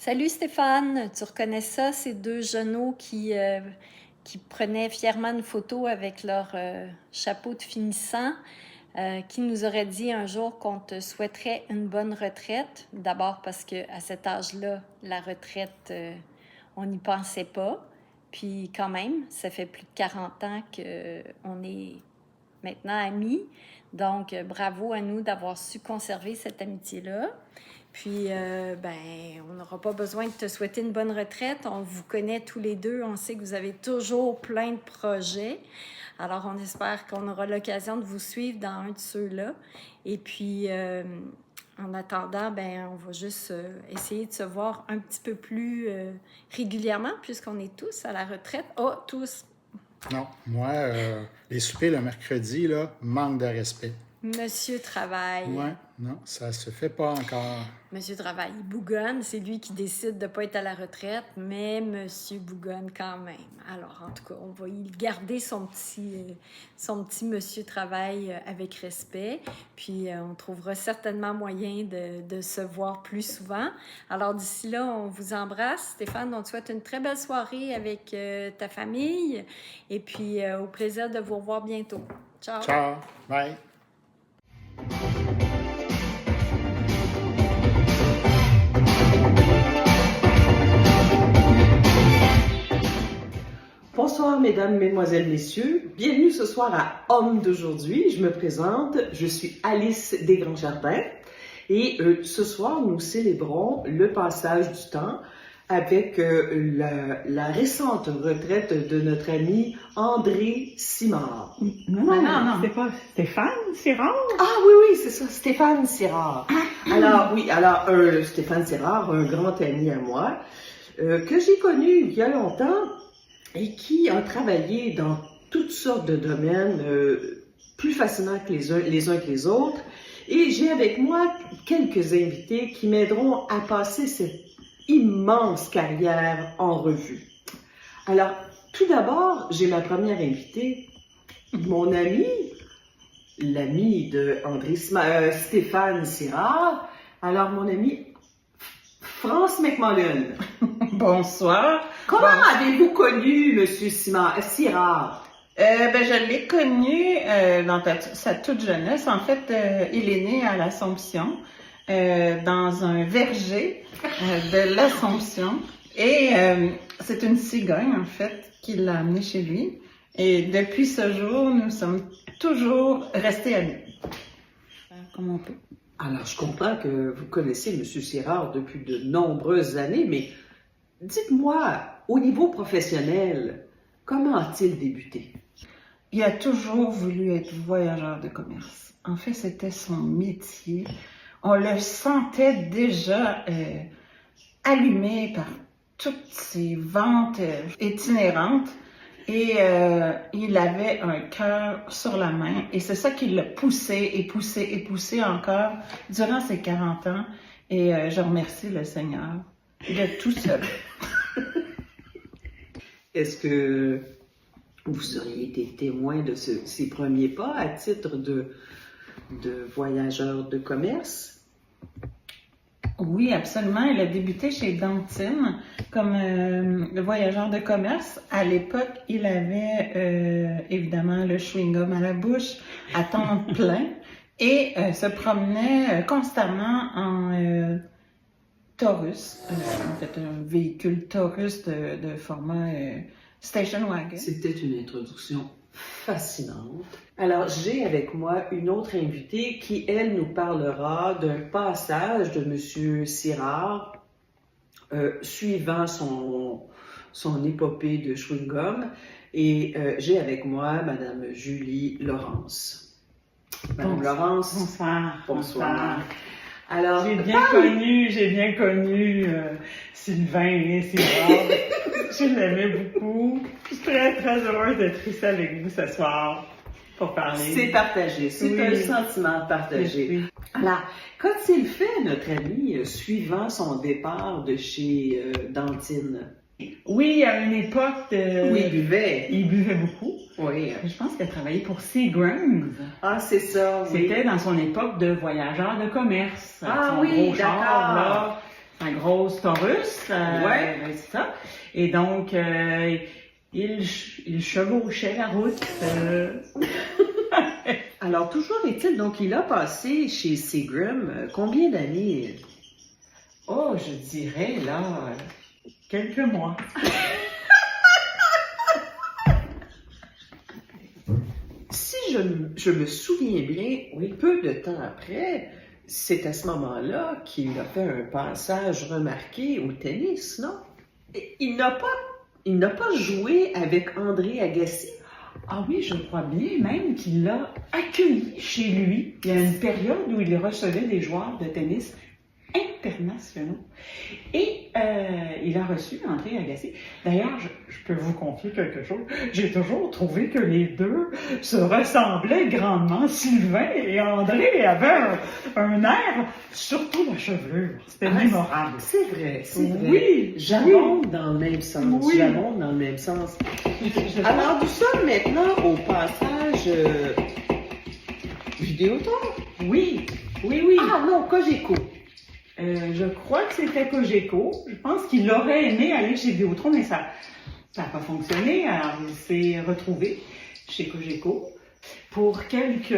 Salut Stéphane, tu reconnais ça, ces deux genoux qui prenaient fièrement une photo avec leur chapeau de finissant, qui nous aurait dit un jour qu'on te souhaiterait une bonne retraite. D'abord parce qu'à cet âge-là, la retraite, on n'y pensait pas. Puis quand même, ça fait plus de 40 ans qu'on est maintenant amis. Donc, bravo à nous d'avoir su conserver cette amitié-là. Puis, on n'aura pas besoin de te souhaiter une bonne retraite. On vous connaît tous les deux. On sait que vous avez toujours plein de projets. Alors, on espère qu'on aura l'occasion de vous suivre dans un de ceux-là. Et puis, en attendant, on va juste essayer de se voir un petit peu plus régulièrement puisqu'on est tous à la retraite. Oh, tous! Non, moi, les soupers le mercredi, là, manque de respect. Monsieur Travail. Ouais, non, ça se fait pas encore. Monsieur Travail, il bougonne, c'est lui qui décide de ne pas être à la retraite, mais Monsieur bougonne quand même. Alors, en tout cas, on va y garder son petit Monsieur Travail avec respect, puis on trouvera certainement moyen de se voir plus souvent. Alors, d'ici là, on vous embrasse. Stéphane, on te souhaite une très belle soirée avec ta famille, et puis au plaisir de vous revoir bientôt. Ciao! Ciao! Bye! Bonsoir mesdames, mesdemoiselles, messieurs. Bienvenue ce soir à Homme d'aujourd'hui. Je me présente, je suis Alice Desgrands-Jardins et ce soir nous célébrons le passage du temps avec la récente retraite de notre ami André Simard. Non, c'est pas Stéphane Sirard? Ah oui, c'est ça, Stéphane Sirard. Alors Stéphane Sirard, un grand ami à moi, que j'ai connu il y a longtemps et qui a travaillé dans toutes sortes de domaines, plus facilement que les uns que les autres. Et j'ai avec moi quelques invités qui m'aideront à passer cette immense carrière en revue. Alors, tout d'abord, j'ai ma première invitée, mon ami, l'ami de Stéphane Sirard. Alors, mon ami, France McMullen. Bonsoir. Comment avez-vous connu Monsieur Sirard? Je l'ai connu dans sa toute jeunesse. En fait, il est né à l'Assomption, dans un verger de l'Assomption. Et c'est une cigogne, en fait, qui l'a amené chez lui. Et depuis ce jour, nous sommes toujours restés amis. Comme on peut. Alors, je comprends que vous connaissez Monsieur Sirard depuis de nombreuses années, mais dites-moi, au niveau professionnel, comment a-t-il débuté? Il a toujours voulu être voyageur de commerce. En fait, c'était son métier. On le sentait déjà allumé par toutes ces ventes itinérantes et il avait un cœur sur la main et c'est ça qui l'a poussé encore durant ses 40 ans et je remercie le Seigneur de tout cela. Est-ce que vous auriez été témoin de ses premiers pas à titre de voyageur de commerce? Oui, absolument. Il a débuté chez Dantine comme voyageur de commerce. À l'époque, il avait évidemment le chewing-gum à la bouche à temps plein et se promenait constamment en Taurus, en fait un véhicule Taurus de format station wagon. C'était une introduction fascinante. Alors, j'ai avec moi une autre invitée qui, elle, nous parlera d'un passage de Monsieur Sirard suivant son épopée de chewing-gum. Et j'ai avec moi Madame Julie Laurence. Madame Laurence. Bonsoir. Alors, j'ai bien connu Sylvain Sirard. Je l'aimais beaucoup. Je suis très, très heureuse d'être ici avec vous ce soir pour parler. C'est partagé. C'est un sentiment partagé. Oui. Alors, qu'a-t-il fait, notre ami, suivant son départ de chez Dantine? Oui, à une époque... où il buvait. Il buvait beaucoup. Oui. Je pense qu'il a travaillé pour Seagram's. Ah, c'est ça, oui. C'était dans son époque de voyageur de commerce. Ah son oui, gros char, d'accord. là, sa grosse Taurus. Ouais. Ben, c'est ça. Et donc, il chevauchait la route. Alors, toujours est-il, donc, il a passé chez Seagram combien d'années? Oh, je dirais, là, quelques mois. Si je me souviens bien, Oui. peu de temps après, c'est à ce moment-là qu'il a fait un passage remarqué au tennis, non? Et il n'a pas joué avec André Agassi. Ah oui, je crois bien même qu'il l'a accueilli chez lui. Il y a une période où il recevait des joueurs de tennis internationaux. Et il a reçu André Agassi. D'ailleurs, je peux vous confier quelque chose. J'ai toujours trouvé que les deux se ressemblaient grandement. Sylvain et André avaient un air, surtout la chevelure. C'était mémorable. C'est vrai, c'est vrai. Oui, J'abonde dans le même sens. Oui. J'abonde dans le même sens. Alors, nous sommes maintenant au passage Vidéotron. Oui, oui, oui. Ah non, Cogeco. Je crois que c'était Cogeco. Je pense qu'il aurait aimé aller chez Vidéotron, mais ça n'a pas fonctionné. Alors, il s'est retrouvé chez Cogeco pour quelques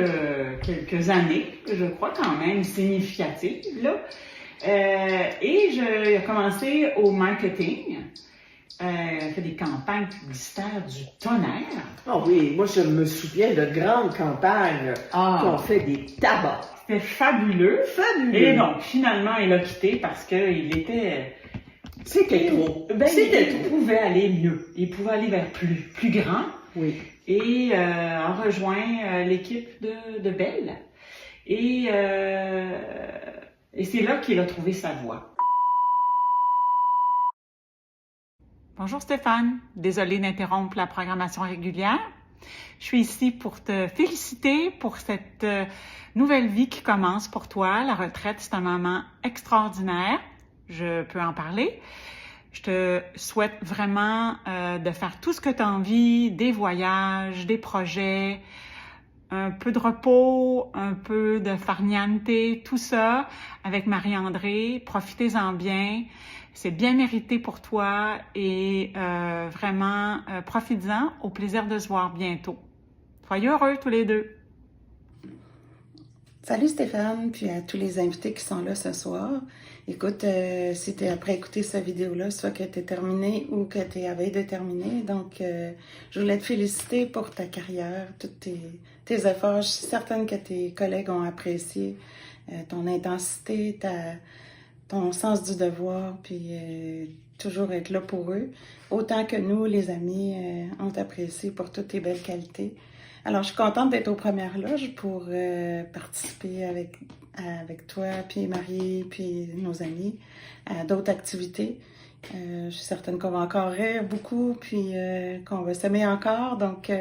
années, je crois quand même significatives, là. Et il a commencé au marketing. Il a fait des campagnes publicitaires du tonnerre. Ah oui, moi je me souviens de grandes campagnes qu'on fait des tabacs. C'était fabuleux. Fabuleux. Et donc, finalement, il a quitté parce qu'il était... C'était trop. Ben, C'était il trop. pouvait aller mieux. Il pouvait aller vers plus grand. Oui. Et a rejoint l'équipe de Bell. Et c'est là qu'il a trouvé sa voie. Bonjour Stéphane, désolée d'interrompre la programmation régulière. Je suis ici pour te féliciter pour cette nouvelle vie qui commence pour toi. La retraite, c'est un moment extraordinaire. Je peux en parler. Je te souhaite vraiment de faire tout ce que tu as envie, des voyages, des projets, un peu de repos, un peu de farniente, tout ça avec Marie-André. Profitez-en bien. C'est bien mérité pour toi et vraiment, profites-en. Au plaisir de se voir bientôt. Soyez heureux tous les deux. Salut Stéphane, puis à tous les invités qui sont là ce soir. Écoute, si t'es après écouter cette vidéo-là, soit que t'es terminé ou que t'es à veille de terminer. Donc, je voulais te féliciter pour ta carrière, tous tes efforts. Je suis certaine que tes collègues ont apprécié ton intensité, ton sens du devoir, puis toujours être là pour eux. Autant que nous, les amis, ont apprécié pour toutes tes belles qualités. Alors, je suis contente d'être aux premières loges pour participer avec toi, puis Marie, puis nos amis, à d'autres activités. Je suis certaine qu'on va encore rire beaucoup, puis qu'on va s'aimer encore. Donc,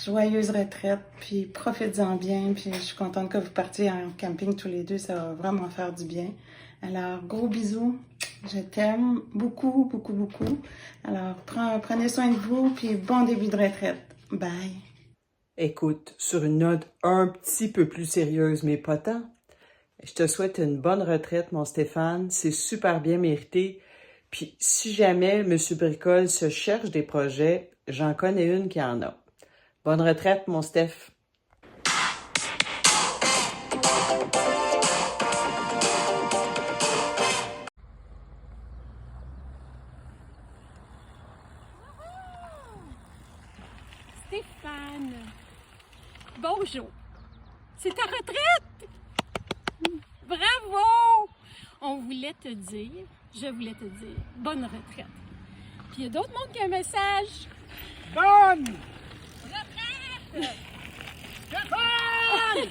joyeuse retraite, puis profitez-en bien. Puis je suis contente que vous partiez en camping tous les deux. Ça va vraiment faire du bien. Alors, gros bisous. Je t'aime beaucoup, beaucoup, beaucoup. Alors, prenez soin de vous, puis bon début de retraite. Bye. Écoute, sur une note un petit peu plus sérieuse, mais pas tant, je te souhaite une bonne retraite, mon Stéphane. C'est super bien mérité. Puis, si jamais M. Bricole se cherche des projets, j'en connais une qui en a. Bonne retraite, mon Steph. Stéphane, bonjour. C'est ta retraite? Bravo! Je voulais te dire, bonne retraite. Puis il y a d'autres mondes qui ont un message. Bonne! Retraite! Stéphane!